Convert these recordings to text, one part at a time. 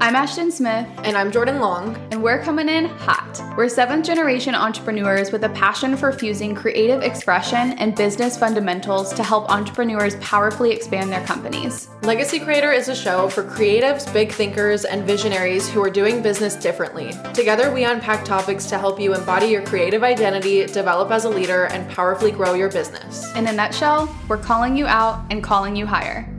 I'm Ashton Smith. And I'm Jordan Long. And we're coming in hot. We're seventh generation entrepreneurs with a passion for fusing creative expression and business fundamentals to help entrepreneurs powerfully expand their companies. Legacy Creator is a show for creatives, big thinkers, and visionaries who are doing business differently. Together, we unpack topics to help you embody your creative identity, develop as a leader, and powerfully grow your business. In a nutshell, we're calling you out and calling you higher.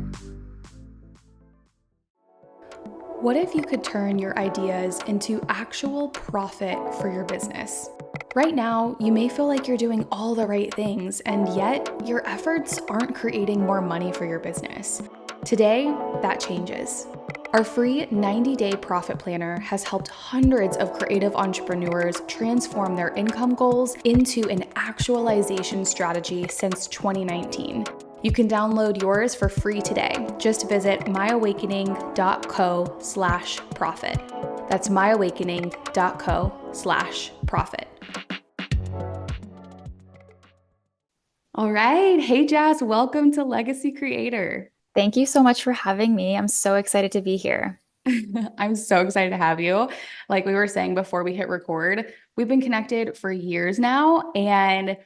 What if you could turn your ideas into actual profit for your business? Right now, you may feel like you're doing all the right things, and yet your efforts aren't creating more money for your business. Today, that changes. Our free 90-day profit planner has helped hundreds of creative entrepreneurs transform their income goals into an actualization strategy since 2019. You can download yours for free today. Just visit myawakening.co/profit. That's myawakening.co/profit. All right. Hey, Jass, welcome to Legacy Creator. Thank you so much for having me. I'm so excited to be here. I'm so excited to have you. Like we were saying before we hit record, we've been connected for years now, and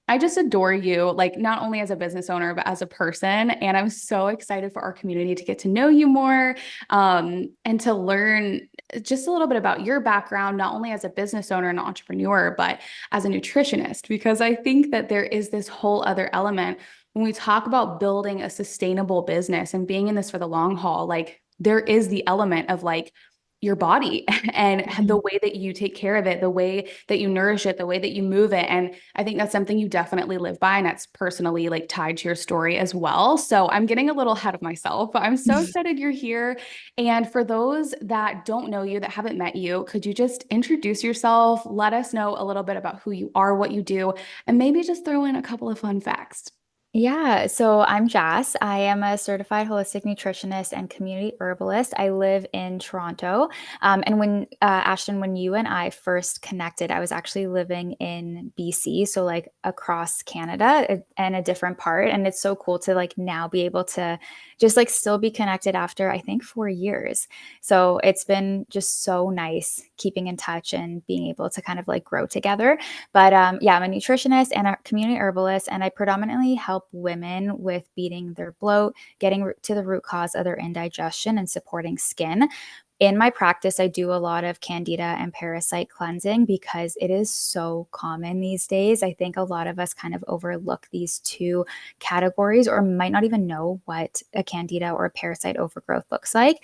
I just adore you, like not only as a business owner, but as a person. And I'm so excited for our community to get to know you more, and to learn just a little bit about your background, not only as a business owner and entrepreneur, but as a nutritionist, because I think that there is this whole other element when we talk about building a sustainable business and being in this for the long haul. Like there is the element of like your body and the way that you take care of it, the way that you nourish it, the way that you move it. And I think that's something you definitely live by. And that's personally like tied to your story as well. So I'm getting a little ahead of myself, but I'm so excited you're here. And for those that don't know you, that haven't met you, could you just introduce yourself? Let us know a little bit about who you are, what you do, and maybe just throw in a couple of fun facts. Yeah, so I'm Jass. I am a certified holistic nutritionist and community herbalist. I live in Toronto. And Ashton, when you and I first connected, I was actually living in BC, so like across Canada and a different part. And it's so cool to like now be able to just like still be connected after, I think, 4 years. So it's been just so nice keeping in touch and being able to kind of like grow together. But yeah, I'm a nutritionist and a community herbalist, and I predominantly help women with beating their bloat, getting to the root cause of their indigestion, and supporting skin. In my practice, I do a lot of Candida and Parasite cleansing because it is so common these days. I think a lot of us kind of overlook these two categories or might not even know what a Candida or a parasite overgrowth looks like.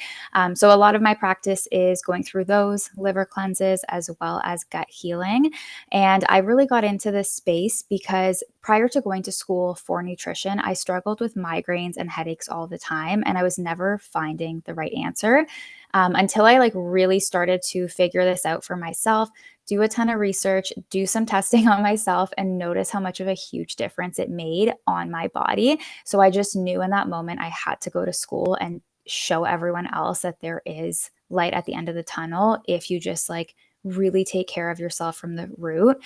So a lot of my practice is going through those liver cleanses as well as gut healing. And I really got into this space because prior to going to school for nutrition, I struggled with migraines and headaches all the time, and I was never finding the right answer. Until I like really started to figure this out for myself, do a ton of research, do some testing on myself, and notice how much of a huge difference it made on my body. So I just knew in that moment I had to go to school and show everyone else that there is light at the end of the tunnel if you just like really take care of yourself from the root.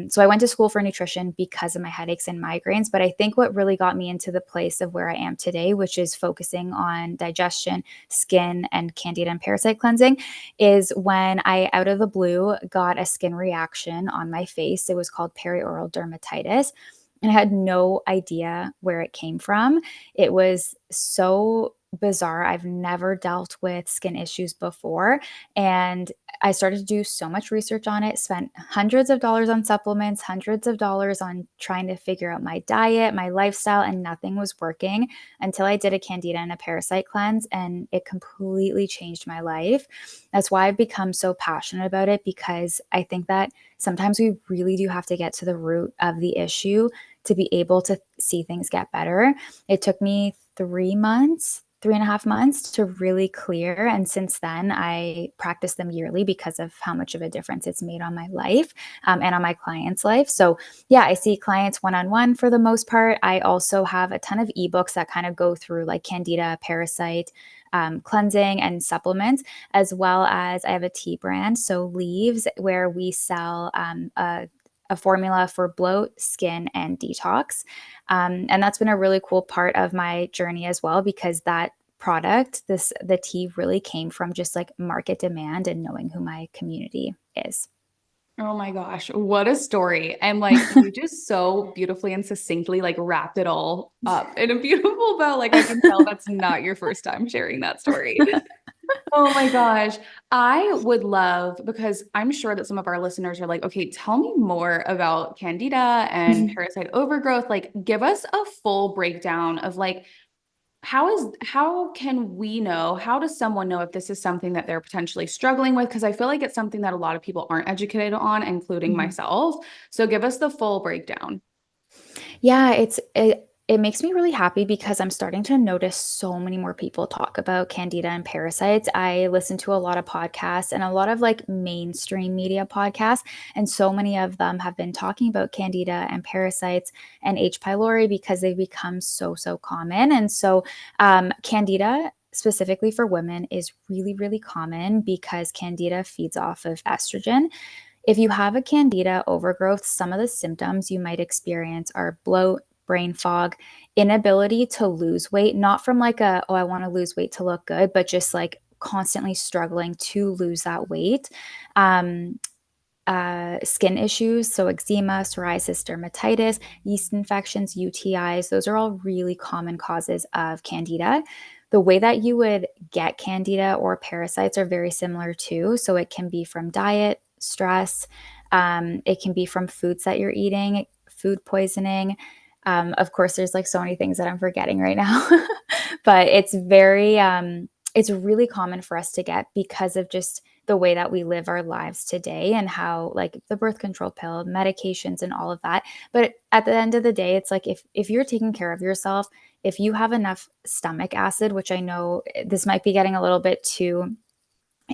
So I went to school for nutrition because of my headaches and migraines. But I think what really got me into the place of where I am today, which is focusing on digestion, skin, and Candida and parasite cleansing, is when I, out of the blue, got a skin reaction on my face. It was called perioral dermatitis. And I had no idea where it came from. It was so bizarre. I've never dealt with skin issues before. And I started to do so much research on it, spent hundreds of dollars on supplements, hundreds of dollars on trying to figure out my diet, my lifestyle, and nothing was working until I did a Candida and a parasite cleanse, and it completely changed my life. That's why I've become so passionate about it, because I think that sometimes we really do have to get to the root of the issue to be able to see things get better. It took me 3.5 months to really clear. And since then, I practice them yearly because of how much of a difference it's made on my life, and on my clients' life. So yeah, I see clients one-on-one for the most part. I also have a ton of ebooks that kind of go through like Candida, parasite, cleansing and supplements, as well as I have a tea brand, So Leaves, where we sell a formula for bloat, skin, and detox. And that's been a really cool part of my journey as well, because that product, the tea really came from just like market demand and knowing who my community is. Oh my gosh, what a story. And like you just so beautifully and succinctly like wrapped it all up in a beautiful bow. Like I can tell that's not your first time sharing that story. Oh my gosh. I would love, because I'm sure that some of our listeners are like, okay, tell me more about Candida and parasite overgrowth. Like, give us a full breakdown of like, how can we know, how does someone know if this is something that they're potentially struggling with? Because I feel like it's something that a lot of people aren't educated on, including Mhm. myself. So give us the full breakdown. Yeah, it makes me really happy because I'm starting to notice so many more people talk about candida and parasites. I listen to a lot of podcasts and a lot of like mainstream media podcasts, and so many of them have been talking about candida and parasites and H. pylori because they've become so common. And so candida specifically for women is really, really common because candida feeds off of estrogen. If you have a candida overgrowth, some of the symptoms you might experience are bloat, brain fog, inability to lose weight, not from like oh, I want to lose weight to look good, but just like constantly struggling to lose that weight. Um, Skin issues, so eczema, psoriasis, dermatitis, yeast infections, UTIs, those are all really common causes of candida. The way that you would get candida or parasites are very similar too. So it can be from diet, stress, it can be from foods that you're eating, food poisoning. Of course, there's like so many things that I'm forgetting right now, but it's really common for us to get because of just the way that we live our lives today and how like the birth control pill, medications and all of that. But at the end of the day, it's like if you're taking care of yourself, if you have enough stomach acid, which I know this might be getting a little bit too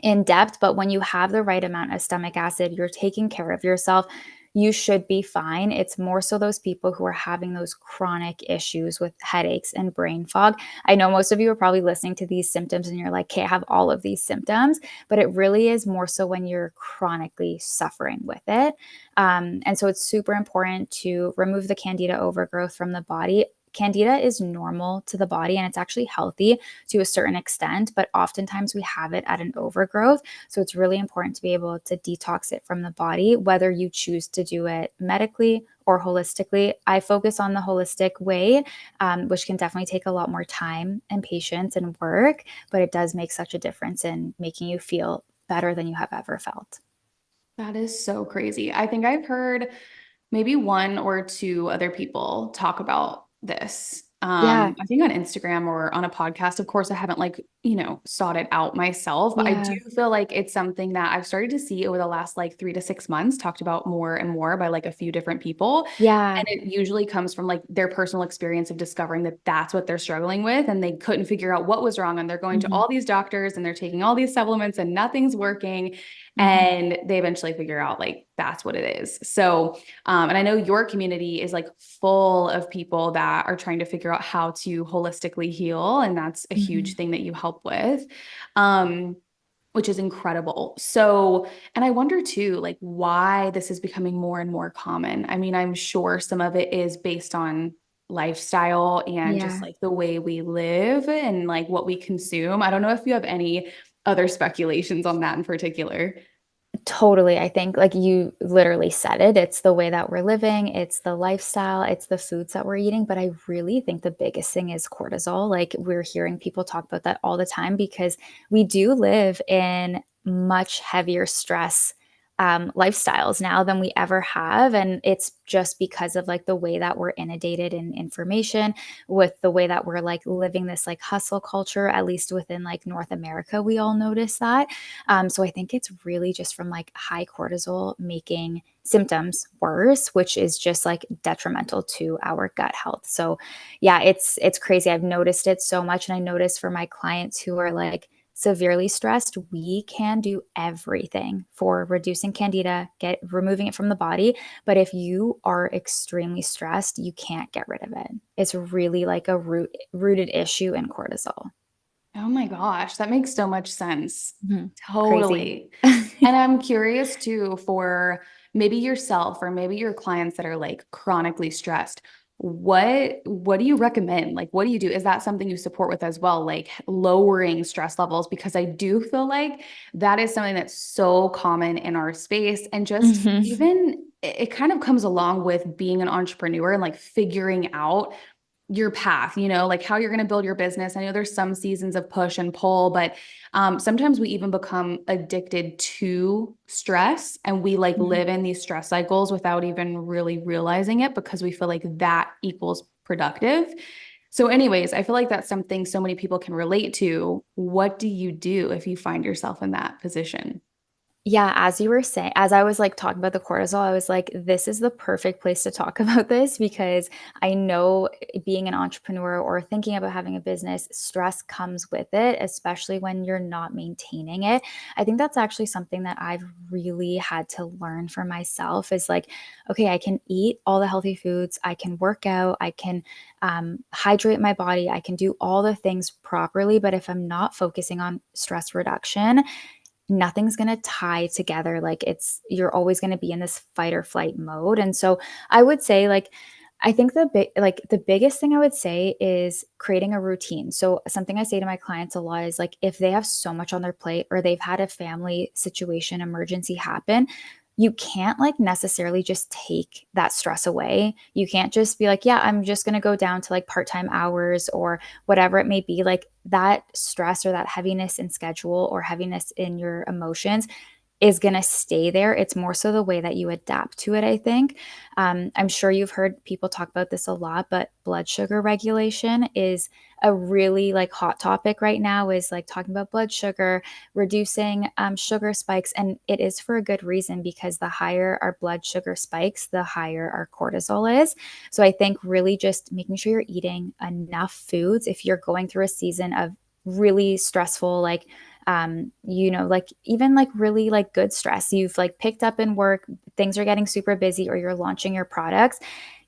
in depth, but when you have the right amount of stomach acid, you're taking care of yourself, you should be fine. It's more so those people who are having those chronic issues with headaches and brain fog. I know most of you are probably listening to these symptoms and you're like, okay, I have all of these symptoms, but it really is more so when you're chronically suffering with it. And so it's super important to remove the candida overgrowth from the body. Candida is normal to the body and it's actually healthy to a certain extent, but oftentimes we have it at an overgrowth. So it's really important to be able to detox it from the body, whether you choose to do it medically or holistically. I focus on the holistic way, which can definitely take a lot more time and patience and work, but it does make such a difference in making you feel better than you have ever felt. That is so crazy. I think I've heard maybe one or two other people talk about this. Yeah. I think on Instagram or on a podcast. Of course, I haven't like, sought it out myself, but I do Yeah. feel like it's something that I've started to see over the last like 3 to 6 months talked about more and more by like a few different people. Yeah. And it usually comes from like their personal experience of discovering that that's what they're struggling with and they couldn't figure out what was wrong. And they're going to Mhm. all these doctors and they're taking all these supplements and nothing's working. Mhm. And they eventually figure out like that's what it is. So, and I know your community is like full of people that are trying to figure out how to holistically heal. And that's a huge Mhm. thing that you help with. Um, which is incredible. So, and I wonder too, like why this is becoming more and more common. I mean, I'm sure some of it is based on lifestyle and just Yeah. like the way we live and like what we consume. I don't know if you have any other speculations on that in particular. Totally. I think like you literally said it. It's the way that we're living, it's the lifestyle, it's the foods that we're eating. But I really think the biggest thing is cortisol. Like we're hearing people talk about that all the time because we do live in much heavier stress lifestyles now than we ever have. And it's just because of like the way that we're inundated in information, with the way that we're like living this like hustle culture, at least within like North America, we all notice that. So I think it's really just from like high cortisol making symptoms worse, which is just like detrimental to our gut health. So yeah, it's crazy. I've noticed it so much. And I notice for my clients who are like severely stressed, we can do everything for reducing candida, removing it from the body. But if you are extremely stressed, you can't get rid of it. It's really like a rooted issue in cortisol. Oh my gosh, that makes so much sense. Mhm. Crazy. Totally. And I'm curious too for maybe yourself or maybe your clients that are like chronically stressed. what do you recommend? Like, what do you do? Is that something you support with as well? Like lowering stress levels? Because I do feel like that is something that's so common in our space. And just Mhm. even it kind of comes along with being an entrepreneur and like figuring out your path, like how you're going to build your business. I know there's some seasons of push and pull, but sometimes we even become addicted to stress and we like Mhm. live in these stress cycles without even really realizing it because we feel like that equals productive. So, anyways, I feel like that's something so many people can relate to. What do you do if you find yourself in that position? Yeah, as you were saying, as I was like talking about the cortisol, I was like, this is the perfect place to talk about this because I know being an entrepreneur or thinking about having a business, stress comes with it, especially when you're not maintaining it. I think that's actually something that I've really had to learn for myself is like, okay, I can eat all the healthy foods, I can work out, I can hydrate my body, I can do all the things properly. But if I'm not focusing on stress reduction, nothing's going to tie together. Like you're always going to be in this fight or flight mode. And so I would say like I think the biggest thing I would say is creating a routine. So something I say to my clients a lot is like if they have so much on their plate or they've had a family situation emergency happen, you can't like necessarily just take that stress away. You can't just be like, yeah, I'm just going to go down to like part-time hours or whatever it may be. Like that stress or that heaviness in schedule or heaviness in your emotions is going to stay there. It's more so the way that you adapt to it, I think. I'm sure you've heard people talk about this a lot, but blood sugar regulation is a really like hot topic right now is like talking about blood sugar, reducing sugar spikes. And it is for a good reason because the higher our blood sugar spikes, the higher our cortisol is. So I think really just making sure you're eating enough foods if you're going through a season of really stressful, like like even like really like good stress you've like picked up in work, things are getting super busy or you're launching your products,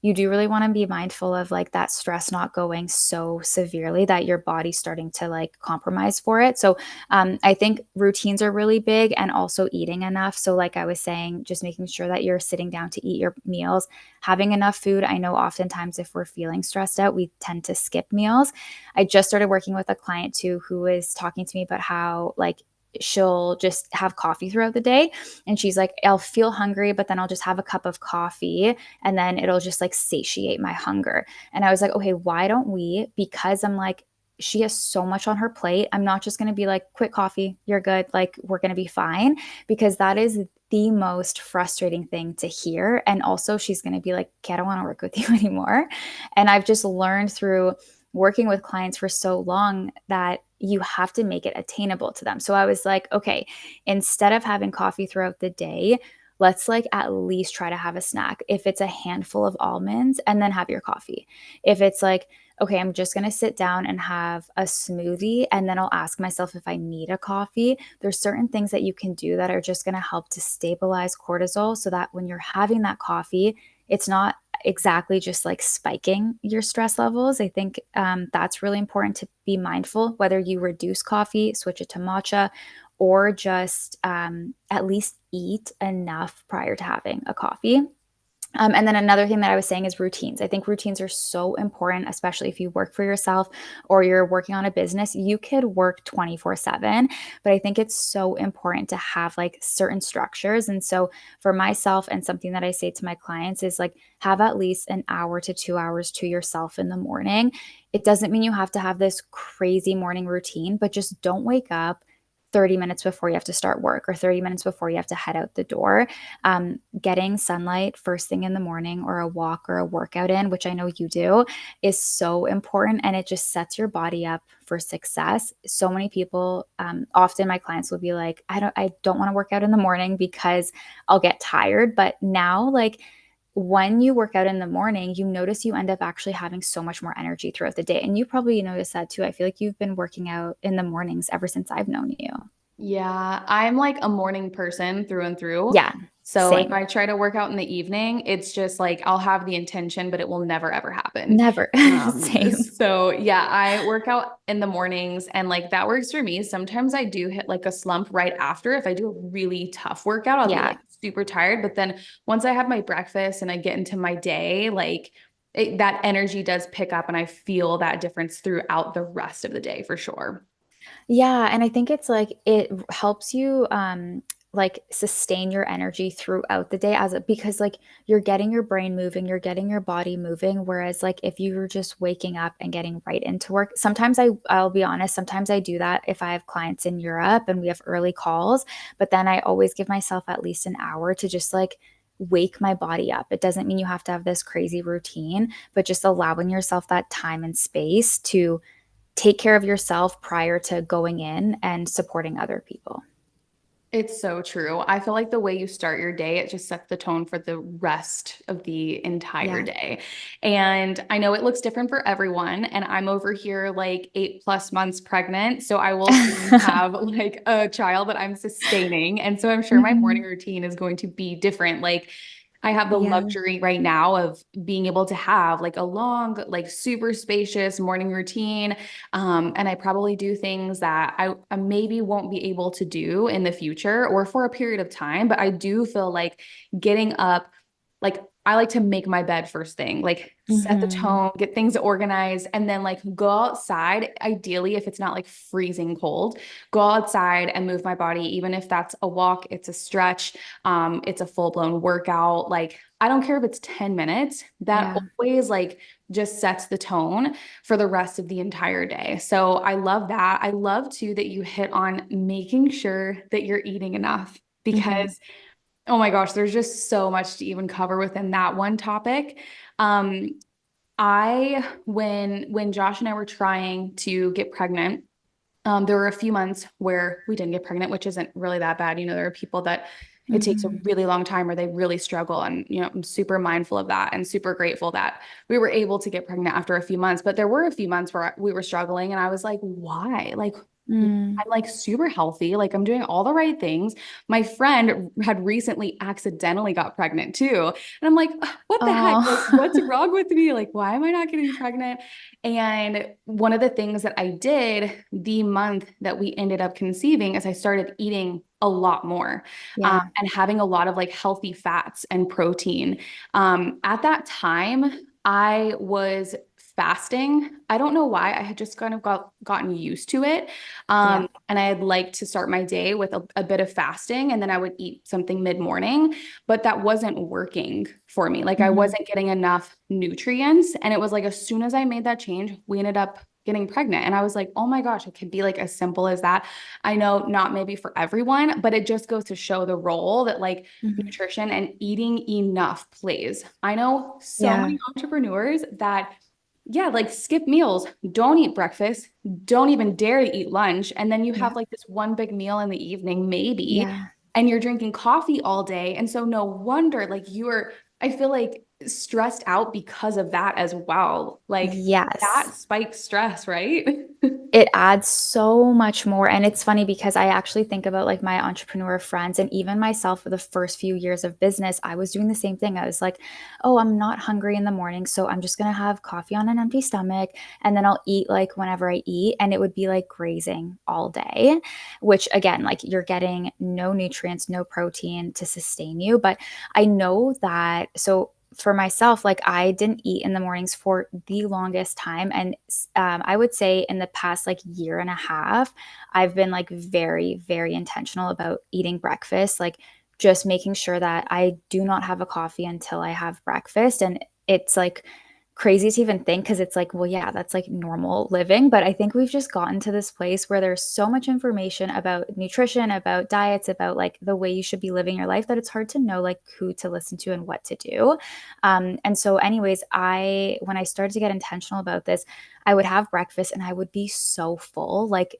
you do really want to be mindful of like that stress not going so severely that your body's starting to like compromise for it. So I think routines are really big and also eating enough. So like I was saying, just making sure that you're sitting down to eat your meals, having enough food. I know oftentimes if we're feeling stressed out, we tend to skip meals. I just started working with a client too who was talking to me about how like she'll just have coffee throughout the day. And she's like, I'll feel hungry, but then I'll just have a cup of coffee and then it'll just like satiate my hunger. And I was like, okay, why don't we? Because I'm like, she has so much on her plate. I'm not just going to be like, quit coffee, you're good. Like, we're going to be fine. Because that is the most frustrating thing to hear. And also, she's going to be like, okay, I don't want to work with you anymore. And I've just learned through working with clients for so long that you have to make it attainable to them. So I was like, okay, instead of having coffee throughout the day, let's like at least try to have a snack. If it's a handful of almonds and then have your coffee. If it's like, okay, I'm just going to sit down and have a smoothie and then I'll ask myself if I need a coffee. There's certain things that you can do that are just going to help to stabilize cortisol so that when you're having that coffee, it's not exactly just like spiking your stress levels. I think that's really important to be mindful, whether you reduce coffee, switch it to matcha, or just at least eat enough prior to having a coffee. And then another thing that I was saying is routines. I think routines are so important, especially if you work for yourself or you're working on a business. You could work 24/7, but I think it's so important to have like certain structures. And so for myself, and something that I say to my clients is like, have at least an hour to 2 hours to yourself in the morning. It doesn't mean you have to have this crazy morning routine, but just don't wake up 30 minutes before you have to start work or 30 minutes before you have to head out the door. Getting sunlight first thing in the morning or a walk or a workout in, which I know you do, is so important. And it just sets your body up for success. So many people, often my clients will be like, I don't want to work out in the morning because I'll get tired. But now, like, when you work out in the morning, you notice you end up actually having so much more energy throughout the day. And you probably notice that too. I feel like you've been working out in the mornings ever since I've known you. Yeah, I'm like a morning person through and through. Yeah, So if same. I try to work out in the evening, it's just like I'll have the intention, but it will never ever happen. Never. Same. So yeah, I work out in the mornings and like that works for me. Sometimes I do hit like a slump right after. If I do a really tough workout, I'll be Yeah. like super tired. But then once I have my breakfast and I get into my day, like that energy does pick up and I feel that difference throughout the rest of the day for sure. Yeah, and I think it's like it helps you like sustain your energy throughout the day because like you're getting your brain moving, you're getting your body moving, whereas like if you were just waking up and getting right into work, sometimes I'll be honest, sometimes I do that if I have clients in Europe and we have early calls, but then I always give myself at least an hour to just like wake my body up. It doesn't mean you have to have this crazy routine, but just allowing yourself that time and space to take care of yourself prior to going in and supporting other people. It's so true. I feel like the way you start your day, it just sets the tone for the rest of the entire Yeah. day. And I know it looks different for everyone. And I'm over here like 8+ months pregnant. So I will soon have like a child that I'm sustaining. And so I'm sure my morning Mhm. routine is going to be different. Like I have the Yeah. luxury right now of being able to have like a long, like super spacious morning routine. And I probably do things that I maybe won't be able to do in the future or for a period of time. But I do feel like getting up, like I like to make my bed first thing, like set the Mhm. tone, get things organized, and then like go outside. Ideally, if it's not like freezing cold, go outside and move my body, even if that's a walk, it's a stretch, it's a full-blown workout. Like I don't care if it's 10 minutes, that Yeah. always like just sets the tone for the rest of the entire day. So I love that. I love too that you hit on making sure that you're eating enough Mhm. because oh my gosh, there's just so much to even cover within that one topic. Um, when Josh and I were trying to get pregnant, there were a few months where we didn't get pregnant, which isn't really that bad. You know, there are people that it takes a Mhm. really long time or they really struggle. And, you know, I'm super mindful of that and super grateful that we were able to get pregnant after a few months. But there were a few months where we were struggling and I was like, why? Like, Mm. I'm like super healthy. Like I'm doing all the right things. My friend had recently accidentally got pregnant too. And I'm like, "Ugh, what the heck? Like, what's Oh. wrong with me? Like, why am I not getting pregnant?" And one of the things that I did the month that we ended up conceiving is I started eating a lot more Yeah. and having a lot of like healthy fats and protein. At that time, I was fasting. I don't know why. I had just kind of gotten used to it. Yeah. And I'd like to start my day with a bit of fasting and then I would eat something mid-morning, but that wasn't working for me. Like I Mhm. wasn't getting enough nutrients. And it was like as soon as I made that change, we ended up getting pregnant. And I was like, oh my gosh, it could be like as simple as that. I know not maybe for everyone, but it just goes to show the role that like Mhm. nutrition and eating enough plays. I know so Yeah. many entrepreneurs that yeah, like skip meals, don't eat breakfast, don't even dare to eat lunch. And then you Yeah. have like this one big meal in the evening, maybe, Yeah. and you're drinking coffee all day. And so no wonder like I feel like stressed out because of that as well. Like that Yes. spikes stress, right? It adds so much more. And it's funny because I actually think about like my entrepreneur friends and even myself for the first few years of business, I was doing the same thing. I was like, oh, I'm not hungry in the morning. So I'm just going to have coffee on an empty stomach and then I'll eat like whenever I eat. And it would be like grazing all day, which again, like you're getting no nutrients, no protein to sustain you. But I know that. So for myself, like I didn't eat in the mornings for the longest time. And I would say in the past like year and a half, I've been like very, very intentional about eating breakfast, like just making sure that I do not have a coffee until I have breakfast. And it's like crazy to even think because it's like, well, yeah, that's like normal living. But I think we've just gotten to this place where there's so much information about nutrition, about diets, about like the way you should be living your life that it's hard to know like who to listen to and what to do. And so, anyways, when I started to get intentional about this, I would have breakfast and I would be so full, like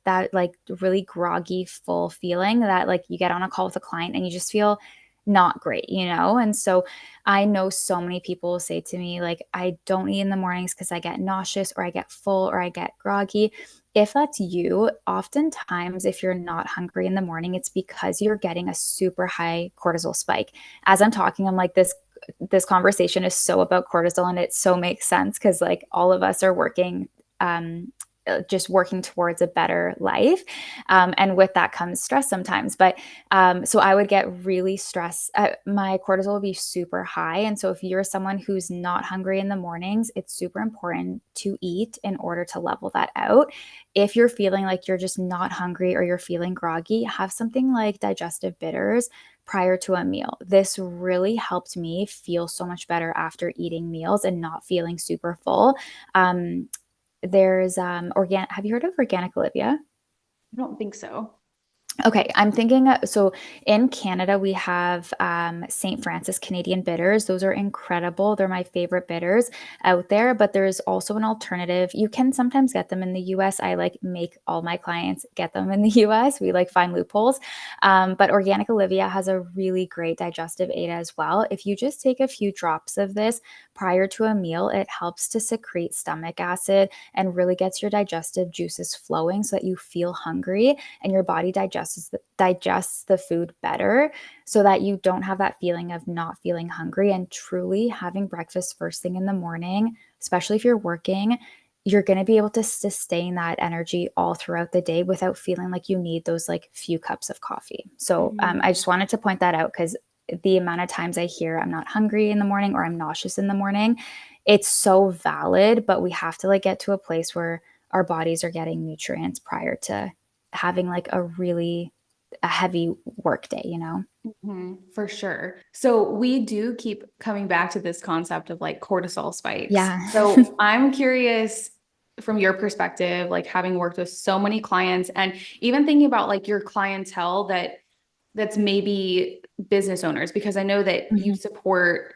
that, like really groggy, full feeling that like you get on a call with a client and you just feel not great, you know? And so I know so many people will say to me, like, I don't eat in the mornings because I get nauseous or I get full or I get groggy. If that's you, oftentimes, if you're not hungry in the morning, it's because you're getting a super high cortisol spike. As I'm talking, I'm like, this conversation is so about cortisol and it so makes sense because like all of us are working just working towards a better life. And with that comes stress sometimes. But so I would get really stressed. My cortisol would be super high. And so if you're someone who's not hungry in the mornings, it's super important to eat in order to level that out. If you're feeling like you're just not hungry or you're feeling groggy, have something like digestive bitters prior to a meal. This really helped me feel so much better after eating meals and not feeling super full. There's have you heard of organic Olivia? I don't think so. Okay, I'm thinking so in Canada we have St. Francis Canadian bitters. Those are incredible. They're my favorite bitters out there, but there's also an alternative. You can sometimes get them in the US. I like make all my clients get them in the US. We like find loopholes. But Organic Olivia has a really great digestive aid as well. If you just take a few drops of this prior to a meal, it helps to secrete stomach acid and really gets your digestive juices flowing so that you feel hungry and your body digests the food better so that you don't have that feeling of not feeling hungry. And truly having breakfast first thing in the morning, especially if you're working, you're going to be able to sustain that energy all throughout the day without feeling like you need those like few cups of coffee. So I just wanted to point that out because the amount of times I hear I'm not hungry in the morning or I'm nauseous in the morning, it's so valid, but we have to like get to a place where our bodies are getting nutrients prior to having like a heavy work day, you know? For sure. So we do keep coming back to this concept of like cortisol spikes. Yeah. So I'm curious from your perspective, like having worked with so many clients and even thinking about like your clientele that's maybe business owners, because I know that you Mhm. support,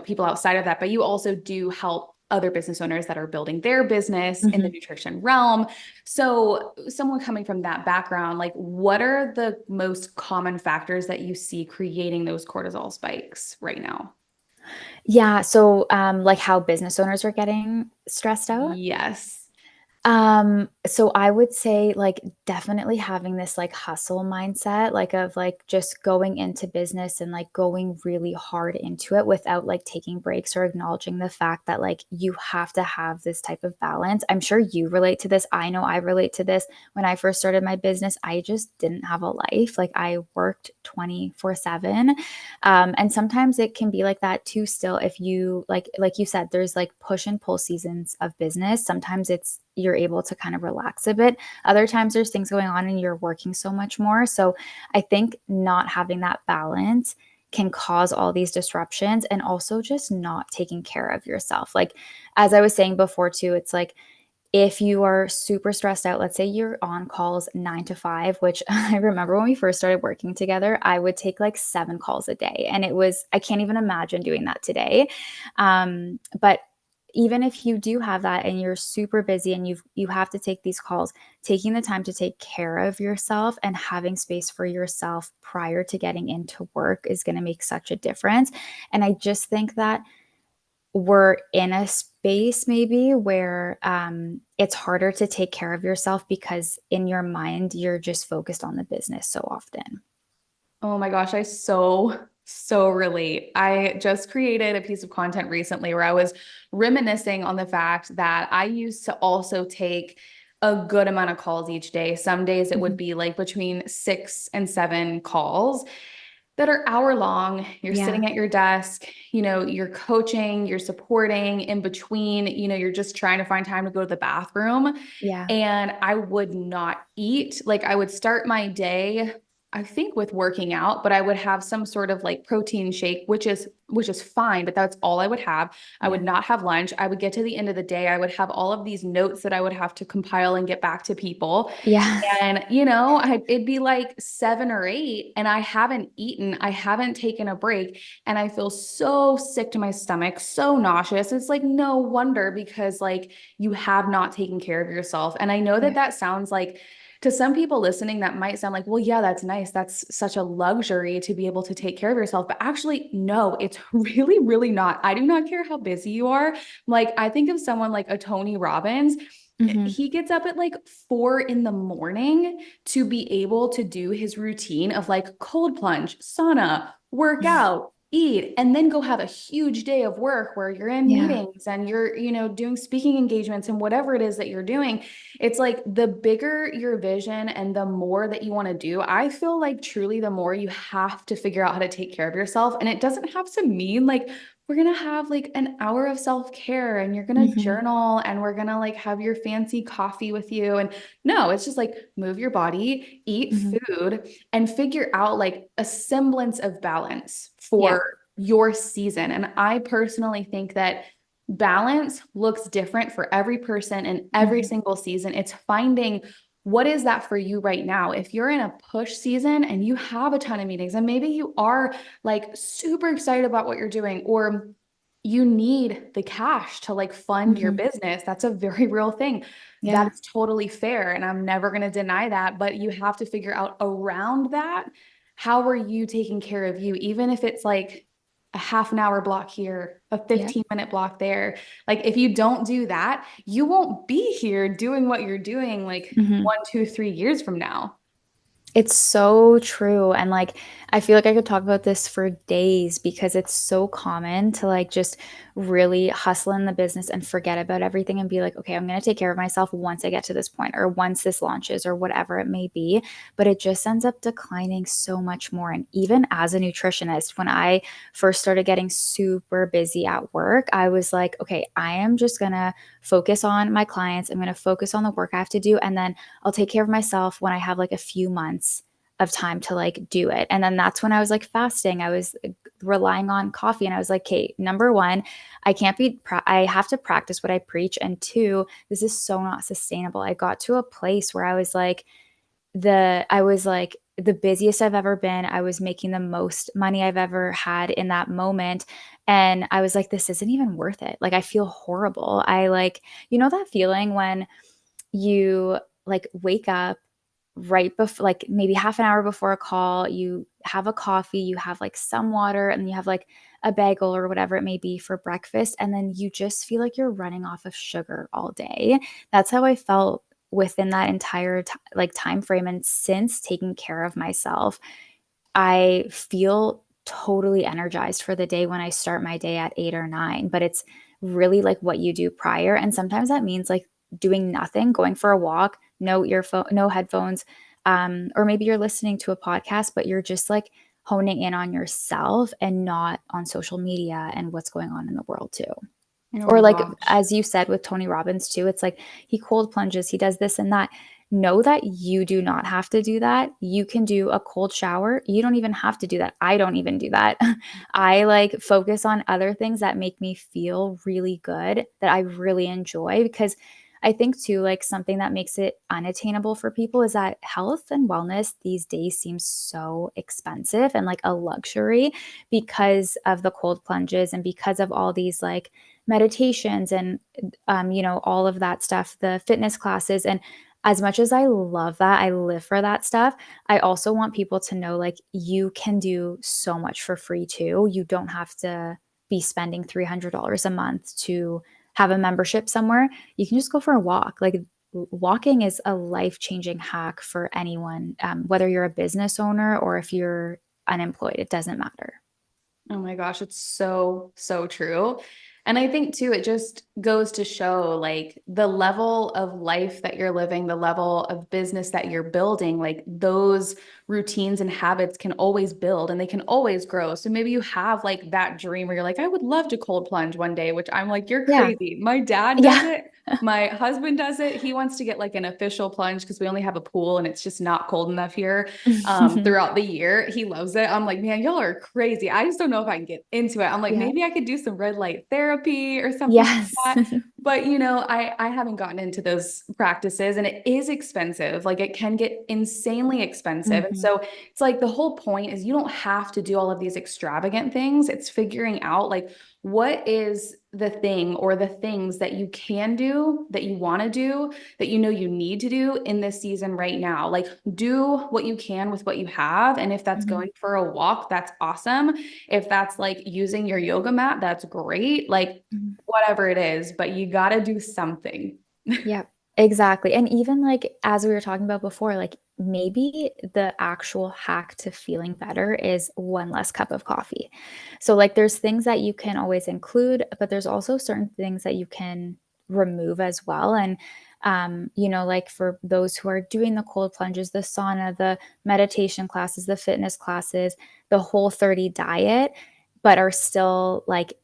people outside of that, but you also do help other business owners that are building their business in the Mhm. nutrition realm. So someone coming from that background, like what are the most common factors that you see creating those cortisol spikes right now? Yeah, so like how business owners are getting stressed out. Yes. So I would say like definitely having this like hustle mindset, like of like just going into business and like going really hard into it without like taking breaks or acknowledging the fact that like you have to have this type of balance. I'm sure you relate to this. I know I relate to this. When I first started my business, I just didn't have a life. Like I worked 24/7. And sometimes it can be like that too still if you like you said, there's like push and pull seasons of business. Sometimes it's you're able to kind of relax a bit. Other times there's things going on and you're working so much more. So I think not having that balance can cause all these disruptions and also just not taking care of yourself. Like as I was saying before too, it's like if you are super stressed out, let's say you're on calls 9 to 5, which I remember when we first started working together, I would take like 7 calls a day. And I can't even imagine doing that today. But even if you do have that and you're super busy and you have to take these calls, taking the time to take care of yourself and having space for yourself prior to getting into work is going to make such a difference. And I just think that we're in a space maybe where it's harder to take care of yourself because in your mind you're just focused on the business so often. Oh my gosh, I so relate. I just created a piece of content recently where I was reminiscing on the fact that I used to also take a good amount of calls each day. Some days it would Mhm. be like between 6 and 7 calls that are hour long. You're Yeah, sitting at your desk, you're coaching, you're supporting in between, you're just trying to find time to go to the bathroom. yeah, And I would not eat. Like I would start my day, I think with working out, but I would have some sort of like protein shake, which is fine, but that's all I would have. I would yeah, not have lunch. I would get to the end of the day, I would have all of these notes that I would have to compile and get back to people. yeah, And, it'd be like 7 or 8, and I haven't eaten, I haven't taken a break, and I feel so sick to my stomach, so nauseous. It's like, no wonder, because like you have not taken care of yourself. And I know that yeah, that sounds like, to some people listening, that might sound like, well, yeah, that's nice. That's such a luxury to be able to take care of yourself. But actually, no, it's really, really not. I do not care how busy you are. Like, I think of someone like a Tony Robbins. hmm, He gets up at like 4 in the morning to be able to do his routine of like cold plunge, sauna, workout, eat, and then go have a huge day of work where you're in Yeah. meetings and you're, doing speaking engagements and whatever it is that you're doing. It's like the bigger your vision and the more that you want to do, I feel like truly the more you have to figure out how to take care of yourself. And it doesn't have to mean like we're going to have like an hour of self-care and you're going to Hmm. journal and we're going to like have your fancy coffee with you. And no, it's just like move your body, eat Hmm. food, and figure out like a semblance of balance Yeah. for your season. And I personally think that balance looks different for every person in every Hmm. single season. It's finding what is that for you right now. If you're in a push season and you have a ton of meetings and maybe you are like super excited about what you're doing, or you need the cash to like fund your Hmm. business, that's a very real thing. That Yeah. is totally fair. And I'm never going to deny that. But you have to figure out around that, how are you taking care of you? Even if it's like a half an hour block here, a Yeah. 15-minute block there. Like if you don't do that, you won't be here doing what you're doing like Hmm. 1, 2, 3 years from now. It's so true. And like, I feel like I could talk about this for days because it's so common to like just really hustle in the business and forget about everything and be like, okay, I'm going to take care of myself once I get to this point or once this launches or whatever it may be. But it just ends up declining so much more. And even as a nutritionist, when I first started getting super busy at work, I was like, okay, I am just going to focus on my clients. I'm going to focus on the work I have to do. And then I'll take care of myself when I have like a few months of time to like do it. And then that's when I was like fasting. I was relying on coffee and I was like, "Okay, number 1, I have to practice what I preach, and 2, this is so not sustainable." I got to a place where I was like the busiest I've ever been. I was making the most money I've ever had in that moment. And I was like, this isn't even worth it. Like, I feel horrible. I like, that feeling when you like wake up right before, like maybe half an hour before a call, you have a coffee, you have like some water, and you have like a bagel or whatever it may be for breakfast. And then you just feel like you're running off of sugar all day. That's how I felt within that entire like time frame. And since taking care of myself, I feel totally energized for the day when I start my day at 8 or 9, but it's really like what you do prior. And sometimes that means like doing nothing, going for a walk, no earphone, no headphones, or maybe you're listening to a podcast, but you're just like honing in on yourself and not on social media and what's going on in the world too. Oh Or my like gosh. as you said with Tony Robbins too, it's like he cold plunges, he does this and that. Know that you do not have to do that. You can do a cold shower. You don't even have to do that. I don't even do that. I like focus on other things that make me feel really good, that I really enjoy, because I think too, like something that makes it unattainable for people is that health and wellness these days seems so expensive and like a luxury because of the cold plunges and because of all these like meditations and all of that stuff, the fitness classes. And as much as I love that, I live for that stuff, I also want people to know like you can do so much for free too. You don't have to be spending $300 a month to have a membership somewhere. You can just go for a walk. Like walking is a life-changing hack for anyone, whether you're a business owner or if you're unemployed, it doesn't matter. Oh my gosh, it's so, so true. And I think too, it just goes to show like the level of life that you're living, the level of business that you're building, like those routines and habits can always build and they can always grow. So maybe you have like that dream where you're like, I would love to cold plunge one day, which I'm like, you're Yeah. crazy. My dad does Yeah. it. My husband does it. He wants to get like an official plunge because we only have a pool and it's just not cold enough here throughout the year. He loves it. I'm like, man, y'all are crazy. I just don't know if I can get into it. I'm like, Yeah. maybe I could do some red light therapy or something like Yes. that. But I haven't gotten into those practices and it is expensive. Like it can get insanely expensive. And Hmm. so it's like the whole point is you don't have to do all of these extravagant things. It's figuring out like what is the thing or the things that you can do, that you want to do, that you know you need to do in this season right now. Like do what you can with what you have. And if that's Hmm. going for a walk, that's awesome. If that's like using your yoga mat, that's great. Like Hmm. whatever it is, but you got to do something. Yeah. Exactly. And even like as we were talking about before, like maybe the actual hack to feeling better is one less cup of coffee. So like there's things that you can always include, but there's also certain things that you can remove as well. And like for those who are doing the cold plunges, the sauna, the meditation classes, the fitness classes, the Whole30 diet, but are still like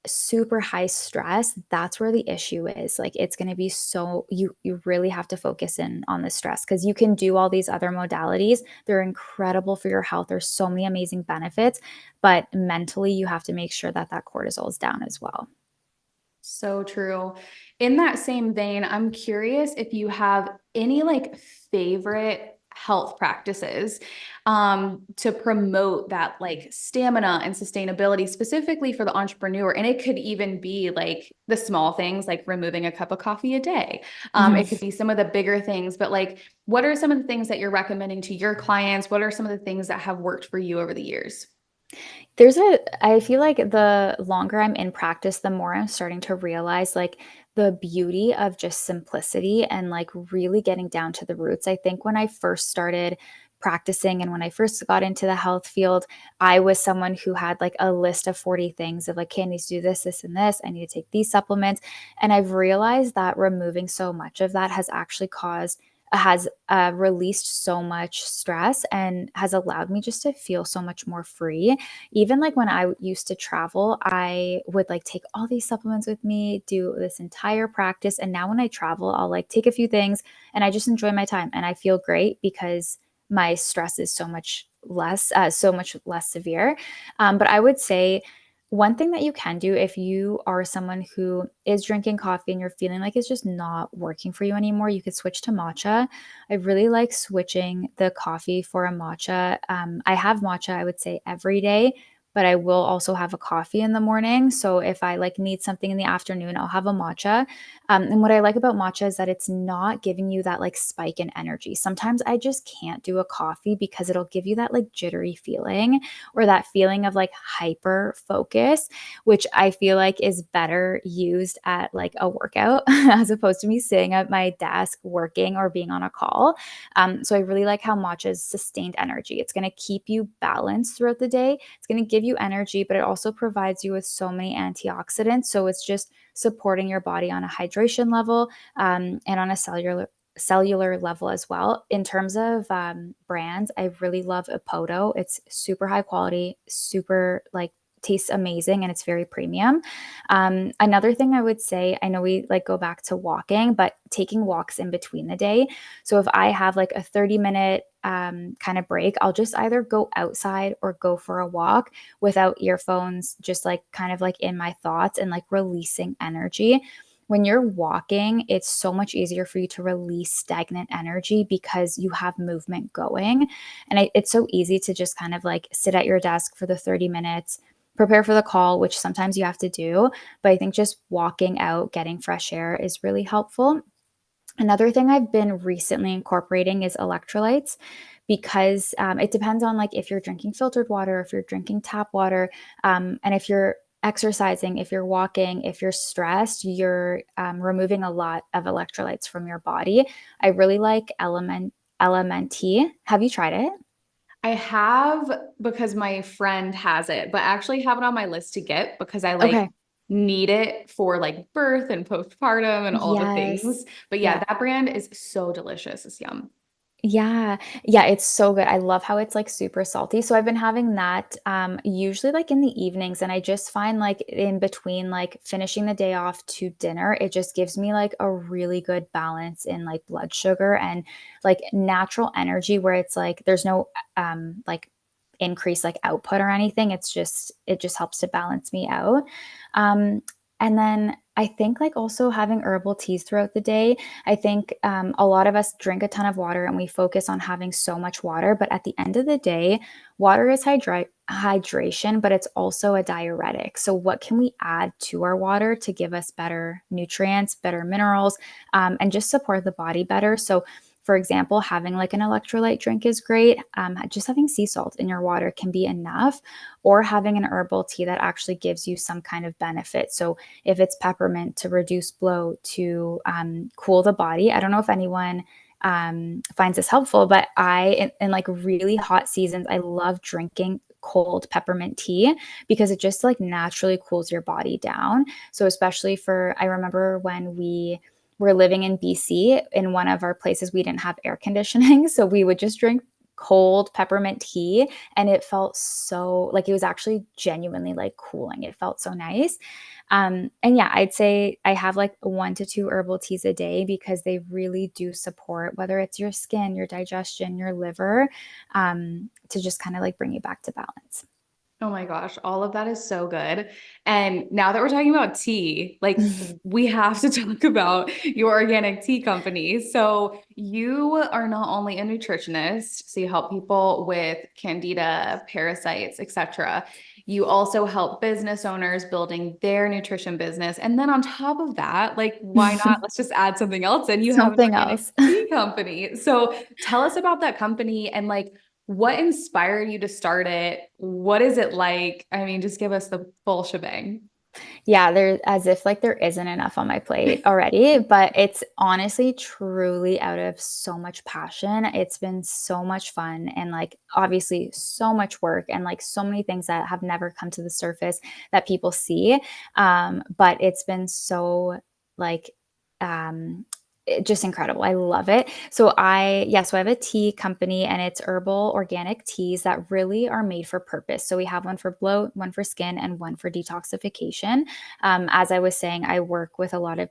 super high stress, that's where the issue is. Like it's going to be so you really have to focus in on the stress because you can do all these other modalities. They're incredible for your health. There's so many amazing benefits, but mentally you have to make sure that that cortisol is down as well. So true. In that same vein, I'm curious if you have any like favorite health practices to promote that like stamina and sustainability specifically for the entrepreneur. And it could even be like the small things like removing a cup of coffee a day. It could Mhm. be some of the bigger things, but like what are some of the things that you're recommending to your clients? What are some of the things that have worked for you over the years? I feel like the longer I'm in practice, the more I'm starting to realize like the beauty of just simplicity and like really getting down to the roots. I think when I first started practicing and when I first got into the health field, I was someone who had like a list of 40 things of like, okay, I need to do this, this, and this. I need to take these supplements. And I've realized that removing so much of that has actually has released so much stress and has allowed me just to feel so much more free. Even like when I used to travel, I would like take all these supplements with me, do this entire practice. And now when I travel, I'll like take a few things and I just enjoy my time and I feel great because my stress is so much less severe. But I would say one thing that you can do if you are someone who is drinking coffee and you're feeling like it's just not working for you anymore, you could switch to matcha. I really like switching the coffee for a matcha. I have matcha, I would say, every day, but I will also have a coffee in the morning. So if I like need something in the afternoon, I'll have a matcha. And what I like about matcha is that it's not giving you that like spike in energy. Sometimes I just can't do a coffee because it'll give you that like jittery feeling or that feeling of like hyper focus, which I feel like is better used at like a workout as opposed to me sitting at my desk working or being on a call. So I really like how matcha's sustained energy. It's going to keep you balanced throughout the day. It's going to give you energy, but it also provides you with so many antioxidants. So it's just supporting your body on a hydration level and on a cellular level as well. In terms of brands, I really love Apoto. It's super high quality, super like tastes amazing, and it's very premium. Another thing I would say, I know we like go back to walking, but taking walks in between the day. So if I have like a 30-minute kind of break, I'll just either go outside or go for a walk without earphones, just like kind of like in my thoughts and like releasing energy. When you're walking, it's so much easier for you to release stagnant energy because you have movement going. And it's so easy to just kind of like sit at your desk for the 30 minutes, prepare for the call, which sometimes you have to do. But I think just walking out, getting fresh air is really helpful. Another thing I've been recently incorporating is electrolytes because it depends on like if you're drinking filtered water, if you're drinking tap water, and if you're exercising, if you're walking, if you're stressed, you're removing a lot of electrolytes from your body. I really like LMNT. Have you tried it? I have because my friend has it, but I actually have it on my list to get because I like Okay. need it for like birth and postpartum and all the Yes. things. But yeah, Yeah. that brand is so delicious. It's yum. Yeah. Yeah, it's so good. I love how it's like super salty. So I've been having that usually like in the evenings and I just find like in between like finishing the day off to dinner, it just gives me like a really good balance in like blood sugar and like natural energy where it's like there's no like increase like output or anything. It just helps to balance me out. Um and then I think like also having herbal teas throughout the day. I think a lot of us drink a ton of water and we focus on having so much water. But at the end of the day, water is hydration, but it's also a diuretic. So, what can we add to our water to give us better nutrients, better minerals, and just support the body better? So, for example, having like an electrolyte drink is great. Just having sea salt in your water can be enough, or having an herbal tea that actually gives you some kind of benefit. So if it's peppermint to reduce bloat, to cool the body. I don't know if anyone finds this helpful, but in like really hot seasons, I love drinking cold peppermint tea because it just like naturally cools your body down. So especially I remember when we were living in BC, in one of our places, we didn't have air conditioning. So we would just drink cold peppermint tea, and it felt so like it was actually genuinely like cooling. It felt so nice. And yeah, I'd say I have like 1 to 2 herbal teas a day because they really do support whether it's your skin, your digestion, your liver, to just kind of like bring you back to balance. Oh my gosh, all of that is so good. And now that we're talking about tea, like we have to talk about your organic tea company. So you are not only a nutritionist, so you help people with candida, parasites, etc. You also help business owners building their nutrition business. And then on top of that, like why not? Let's just add something else. And you have an Something organic else. tea company. So tell us about that company and like what inspired you to start it? What is it like? I mean, just give us the full shebang. Yeah, there as if like there isn't enough on my plate already, but it's honestly truly out of so much passion. It's been so much fun and like obviously so much work and like so many things that have never come to the surface that people see. But it's been so like um just incredible. I love it. So I have a tea company and it's herbal organic teas that really are made for purpose. So we have one for bloat, one for skin, and one for detoxification. As I was saying, I work with a lot of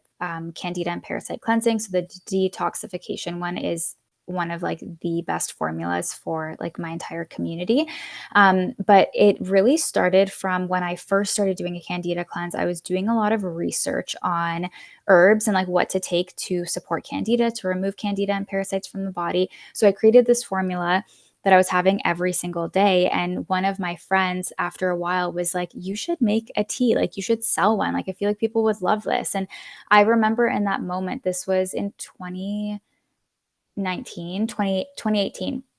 candida and parasite cleansing. So the detoxification one is one of like the best formulas for like my entire community. But it really started from when I first started doing a candida cleanse. I was doing a lot of research on herbs and like what to take to support candida, to remove candida and parasites from the body. So I created this formula that I was having every single day. And one of my friends, after a while, was like, you should make a tea. Like, you should sell one. Like, I feel like people would love this. And I remember in that moment, this was in 2018.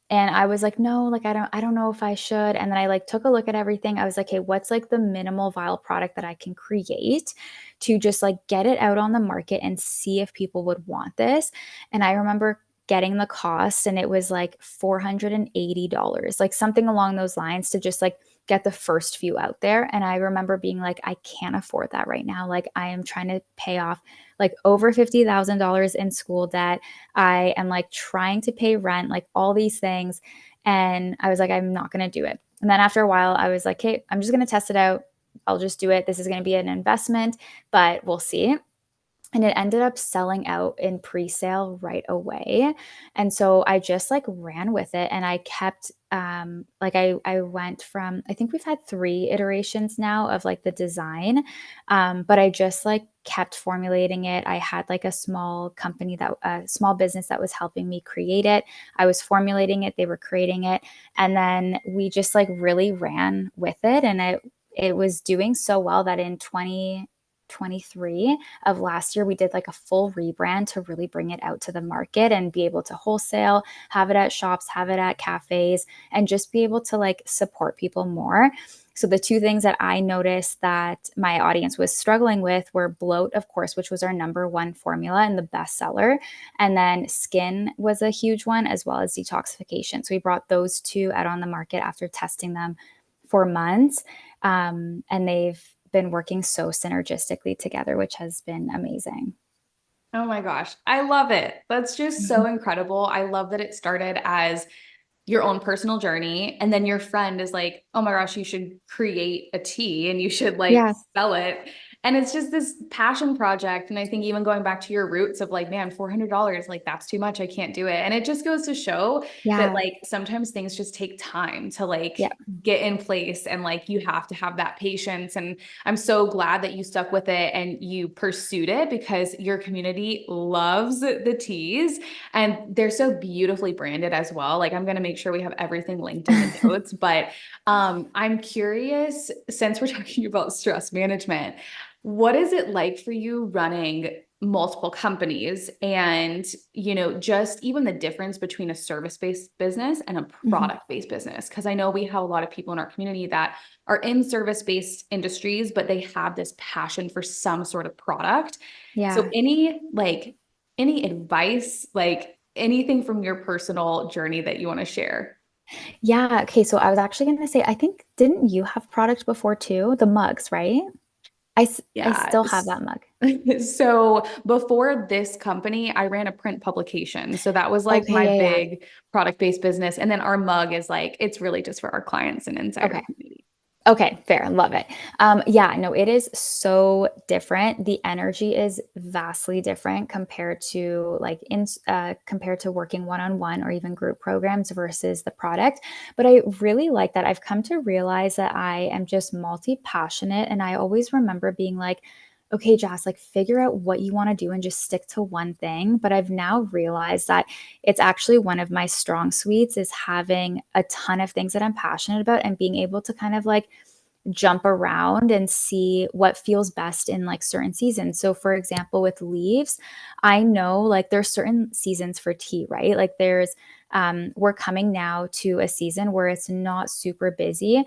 And I was like, no, like, I don't know if I should. And then I like took a look at everything. I was like, hey, what's like the minimal viable product that I can create to just like get it out on the market and see if people would want this? And I remember getting the cost and it was like $480, like something along those lines to just like get the first few out there. And I remember being like, I can't afford that right now. Like I am trying to pay off like over $50,000 in school debt. I am like trying to pay rent, like all these things. And I was like, I'm not going to do it. And then after a while, I was like, hey, I'm just going to test it out. I'll just do it. This is going to be an investment, but we'll see. And it ended up selling out in pre-sale right away. And so I just like ran with it and I kept I went from, I think we've had 3 iterations now of like the design. But I just like kept formulating it. I had like a small company, that a small business that was helping me create it. I was formulating it, they were creating it, and then we just like really ran with it. And it was doing so well that in 2023 of last year, we did like a full rebrand to really bring it out to the market and be able to wholesale, have it at shops, have it at cafes, and just be able to like support people more. So the 2 things that I noticed that my audience was struggling with were bloat, of course, which was our #1 formula and the best seller. And then skin was a huge one, as well as detoxification. So we brought those 2 out on the market after testing them for months. And they've been working so synergistically together, which has been amazing. Oh my gosh, I love it. That's just so incredible. I love that it started as your own personal journey. And then your friend is like, oh my gosh, you should create a tea and you should like Yeah, sell it. And it's just this passion project. And I think even going back to your roots of like, man, $400, like that's too much. I can't do it. And it just goes to show that yeah, like sometimes things just take time to yeah. like get in place and like you have to have that patience. And I'm so glad that you stuck with it and you pursued it because your community loves the teas and they're so beautifully branded as well. Like I'm going to make sure we have everything linked in the notes, but I'm curious since we're talking about stress management, what is it like for you running multiple companies and, just even the difference between a service-based business and a Mhm. product-based business. Cause I know we have a lot of people in our community that are in service-based industries, but they have this passion for some sort of product. So Yeah. any advice, like anything from your personal journey that you want to share? Yeah. Okay. So I was actually going to say, I think, didn't you have product before too? The mugs, right? I Yeah. still have that mug. So before this company, I ran a print publication. So that was like Okay. my Yeah. Yeah. big product-based business. And then our mug is like, it's really just for our clients and inside our Okay. community. Okay, fair. Love it. Yeah, no, it is so different. The energy is vastly different compared to compared to working one-on-one or even group programs versus the product. But I really like that. I've come to realize that I am just multi-passionate, and I always remember being like, okay, Jass, like figure out what you want to do and just stick to one thing. But I've now realized that it's actually one of my strong suites is having a ton of things that I'm passionate about and being able to kind of like jump around and see what feels best in like certain seasons. So for example, with leaves, I know like there's certain seasons for tea, right? Like there's we're coming now to a season where it's not super busy.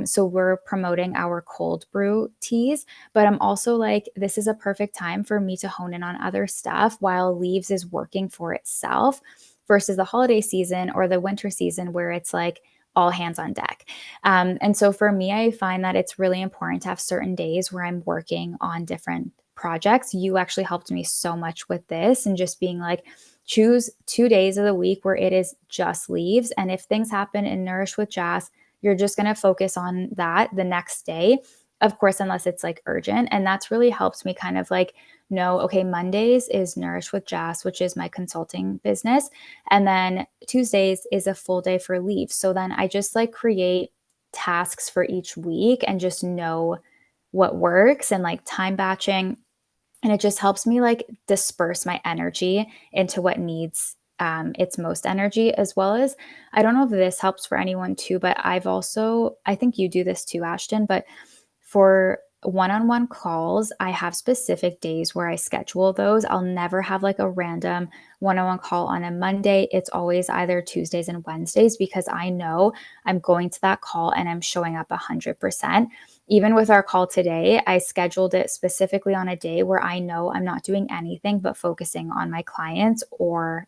So we're promoting our cold brew teas, but I'm also like, this is a perfect time for me to hone in on other stuff while leaves is working for itself versus the holiday season or the winter season where it's like all hands on deck. And so for me, I find that it's really important to have certain days where I'm working on different projects. You actually helped me so much with this and just being like, choose 2 days of the week where it is just leaves. And if things happen in Nourish with Jass, you're just going to focus on that the next day. Of course, unless it's like urgent. And that's really helped me kind of like know, okay, Mondays is Nourish with Jass, which is my consulting business. And then Tuesdays is a full day for leave. So then I just like create tasks for each week and just know what works and like time batching. And it just helps me like disperse my energy into what needs its most energy, as well as I don't know if this helps for anyone too, but I think you do this too, Ashton, but for one-on-one calls, I have specific days where I schedule those. I'll never have like a random one-on-one call on a Monday. It's always either Tuesdays and Wednesdays because I know I'm going to that call and I'm showing up 100%. Even with our call today, I scheduled it specifically on a day where I know I'm not doing anything but focusing on my clients or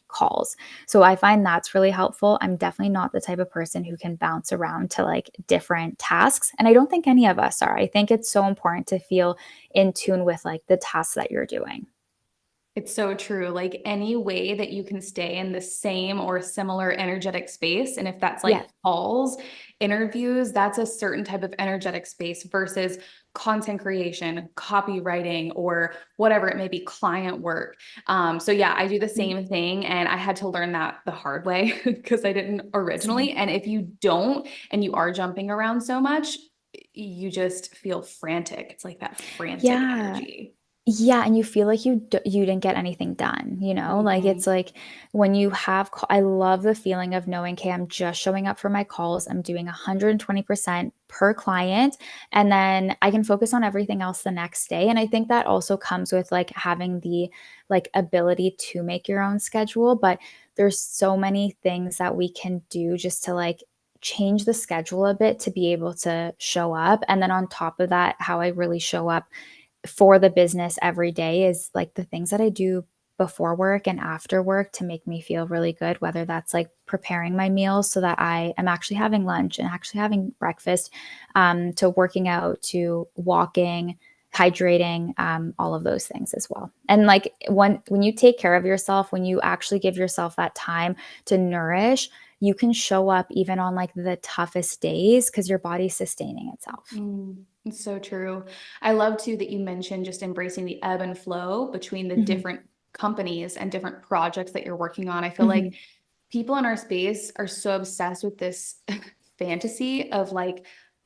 calls. So I find that's really helpful. I'm definitely not the type of person who can bounce around to like different tasks. And I don't think any of us are. I think it's so important to feel in tune with like the tasks that you're doing. It's so true. Like any way that you can stay in the same or similar energetic space. And if that's Yeah. like calls, interviews, that's a certain type of energetic space versus content creation, copywriting, or whatever it may be, client work. So yeah, I do the Mm, same thing. And I had to learn that the hard way because I didn't same. originally. And if you don't, and you are jumping around so much, you just feel frantic. It's like that frantic Yeah. energy. Yeah, and you feel like you didn't get anything done, you know? Like Mhm. it's like when you have I love the feeling of knowing, okay, I'm just showing up for my calls. I'm doing 120% per client, and then I can focus on everything else the next day. And I think that also comes with like having the like ability to make your own schedule, but there's so many things that we can do just to like change the schedule a bit to be able to show up. And then on top of that, how I really show up for the business every day is like the things that I do before work and after work to make me feel really good, whether that's like preparing my meals so that I am actually having lunch and actually having breakfast, to working out, to walking, hydrating, all of those things as well. And like when you take care of yourself, when you actually give yourself that time to nourish, you can show up even on like the toughest days because your body's sustaining itself. It's so true. I love too that you mentioned just embracing the ebb and flow between the Mhm. different companies and different projects that you're working on. I feel like Mhm. people in our space are so obsessed with this fantasy of like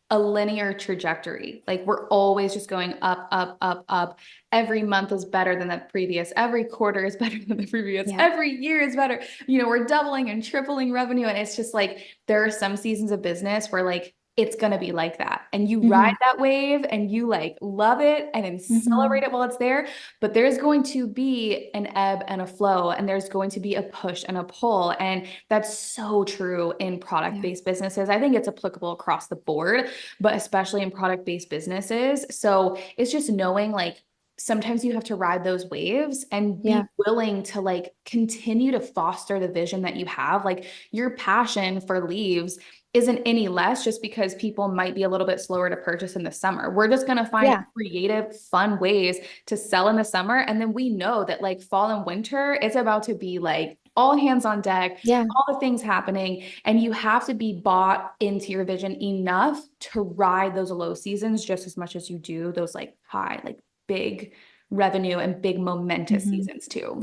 a linear trajectory. Like we're always just going up, up, up, up. Every month is better than the previous. Every quarter is better than the previous. Yeah. Every year is better. We're doubling and tripling revenue. And it's just like there are some seasons of business where like it's going to be like that. And you ride Mhm. that wave and you like love it and then celebrate Mhm. it while it's there. But there's going to be an ebb and a flow, and there's going to be a push and a pull. And that's so true in Yeah. product-based businesses. I think it's applicable across the board, but especially in product-based businesses. So it's just knowing like, sometimes you have to ride those waves and be Yeah. willing to like continue to foster the vision that you have. Like your passion for leaves isn't any less just because people might be a little bit slower to purchase in the summer. We're just going to find Yeah. creative, fun ways to sell in the summer. And then we know that like fall and winter, it's about to be like all hands on deck, Yeah. all the things happening. And you have to be bought into your vision enough to ride those low seasons just as much as you do those like high, like big revenue and big momentous Mhm. seasons too.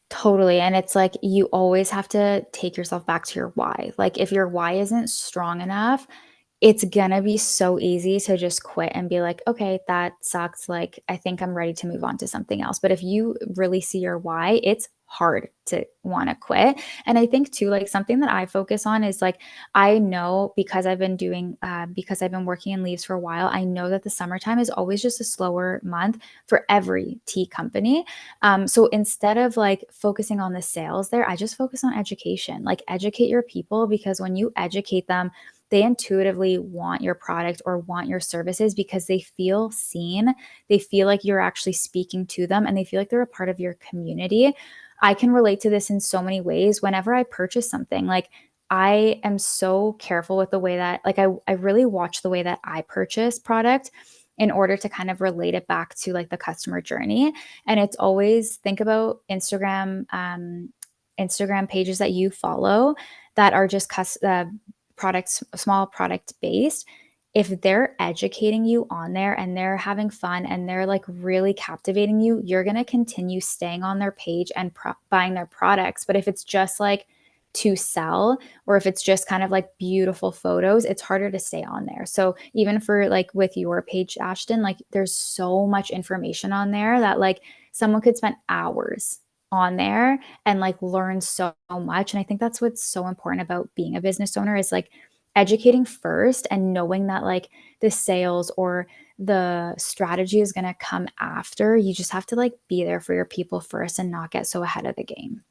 Totally. And it's like you always have to take yourself back to your why. Like if your why isn't strong enough, it's gonna be so easy to just quit and be like, okay, that sucks. Like, I think I'm ready to move on to something else. But if you really see your why, it's hard to want to quit. And I think too, like something that I focus on is like, I know because I've been working in leaves for a while, I know that the summertime is always just a slower month for every tea company. So instead of like focusing on the sales there, I just focus on education. Like, educate your people, because when you educate them, they intuitively want your product or want your services because they feel seen. They feel like you're actually speaking to them, and they feel like they're a part of your community. I can relate to this in so many ways. Whenever I purchase something, like I am so careful with the way that, like, I really watch the way that I purchase product in order to kind of relate it back to like the customer journey. And it's always think about Instagram pages that you follow that are just products, small product based. If they're educating you on there and they're having fun and they're like really captivating you, you're going to continue staying on their page and buying their products. But if it's just like to sell, or if it's just kind of like beautiful photos, it's harder to stay on there. So even for like with your page, Ashton, like there's so much information on there that like someone could spend hours on there and like learn so much. And I think that's what's so important about being a business owner is like educating first and knowing that like the sales or the strategy is going to come after. You just have to like be there for your people first and not get so ahead of the game.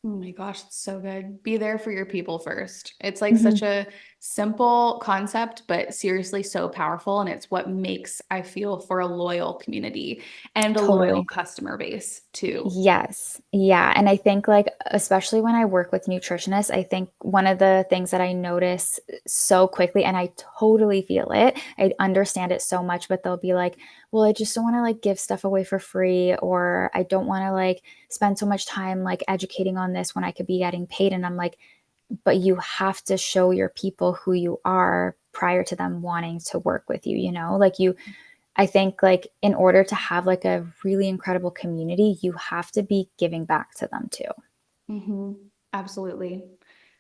Oh my gosh, it's so good. Be there for your people first. It's like such Mhm. a simple concept, but seriously so powerful. And it's what makes, I feel, for a loyal community and a loyal Totally. customer base too. Yes. Yeah. And I think, like, especially when I work with nutritionists, I think one of the things that I notice so quickly, and I totally feel it, I understand it so much, but they'll be like, well, I just don't want to like give stuff away for free, or I don't want to like spend so much time like educating on this when I could be getting paid. And I'm like, but you have to show your people who you are prior to them wanting to work with you, you know? Like you I think like in order to have like a really incredible community, you have to be giving back to them too. Hmm. Absolutely.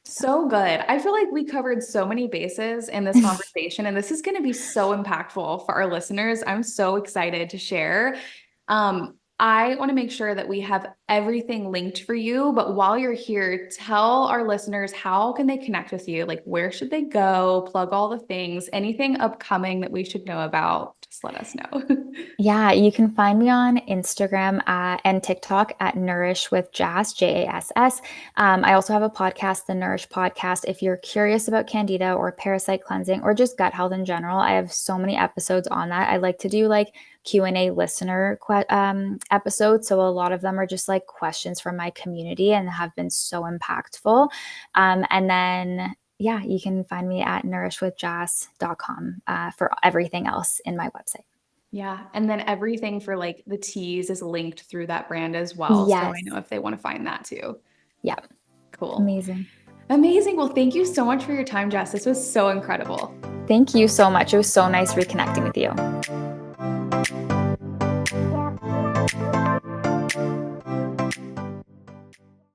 So good. I feel like we covered so many bases in this conversation, and this is going to be so impactful for our listeners. I'm so excited to share. I want to make sure that we have everything linked for you, but while you're here, tell our listeners how can they connect with you? Like, where should they go? Plug all the things, anything upcoming that we should know about, just let us know. Yeah, you can find me on Instagram and TikTok at Nourish with Jass, Jass. I also have a podcast, the Nourish Podcast. If you're curious about Candida or parasite cleansing or just gut health in general, I have so many episodes on that. I like to do like Q&A listener episodes. So a lot of them are just like questions from my community and have been so impactful. And then yeah, you can find me at nourishwithjass.com for everything else in my website. Yeah. And then everything for like the teas is linked through that brand as well. So I Yes. know if they want to find that too. Yeah. Cool. Amazing. Amazing. Well, thank you so much for your time, Jess. This was so incredible. Thank you so much. It was so nice reconnecting with you.